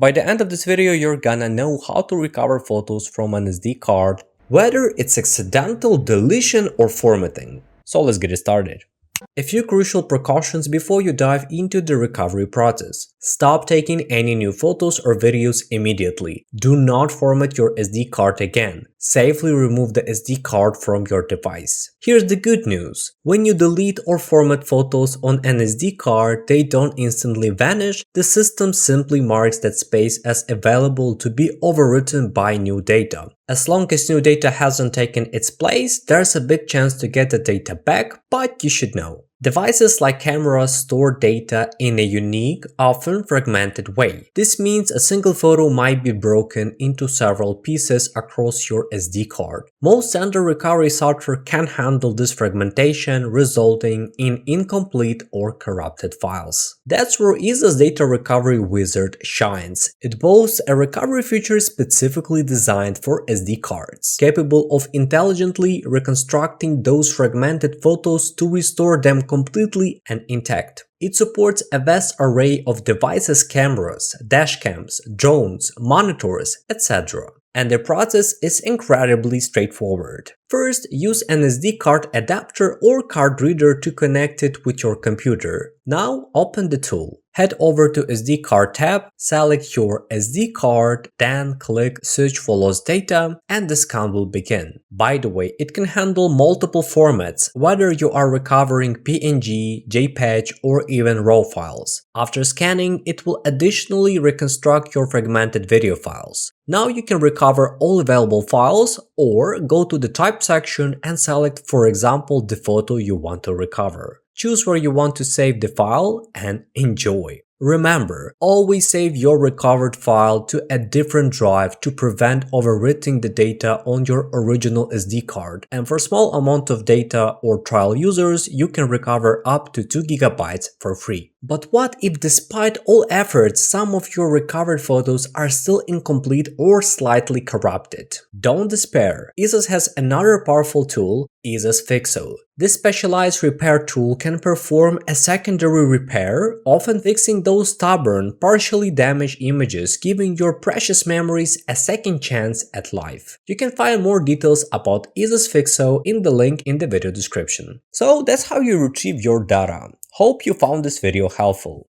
By the end of this video, you're gonna know how to recover photos from an SD card, whether it's accidental deletion or formatting. So let's get it started. A few crucial precautions before you dive into the recovery process. Stop taking any new photos or videos immediately. Do not format your SD card again. Safely remove the SD card from your device. Here's the good news. When you delete or format photos on an SD card, they don't instantly vanish. The system simply marks that space as available to be overwritten by new data. As long as new data hasn't taken its place, there's a big chance to get the data back, but you should know. Devices like cameras store data in a unique, often fragmented way. This means a single photo might be broken into several pieces across your SD card. Most standard recovery software can handle this fragmentation, resulting in incomplete or corrupted files. That's where EaseUS Data Recovery Wizard shines. It boasts a recovery feature specifically designed for SD cards, capable of intelligently reconstructing those fragmented photos to restore them completely and intact. It supports a vast array of devices, cameras, dashcams, drones, monitors, etc. And the process is incredibly straightforward. First, use an SD card adapter or card reader to connect it with your computer. Now open the tool. Head over to SD card tab, select your SD card, then click Search for Lost Data, and the scan will begin. By the way, it can handle multiple formats, whether you are recovering PNG, JPEG, or even RAW files. After scanning, it will additionally reconstruct your fragmented video files. Now you can recover all available files or go to the Type section and select, for example, the photo you want to recover. Choose where you want to save the file and enjoy. Remember, always save your recovered file to a different drive to prevent overwriting the data on your original SD card. And for small amount of data or trial users, you can recover up to 2 GB for free. But what if despite all efforts, some of your recovered photos are still incomplete or slightly corrupted? Don't despair. EaseUS has another powerful tool, EaseUS. This specialized repair tool can perform a secondary repair, often fixing those stubborn, partially damaged images, giving your precious memories a second chance at life. You can find more details about EaseUS in the link in the video description. So that's how you retrieve your data. Hope you found this video helpful.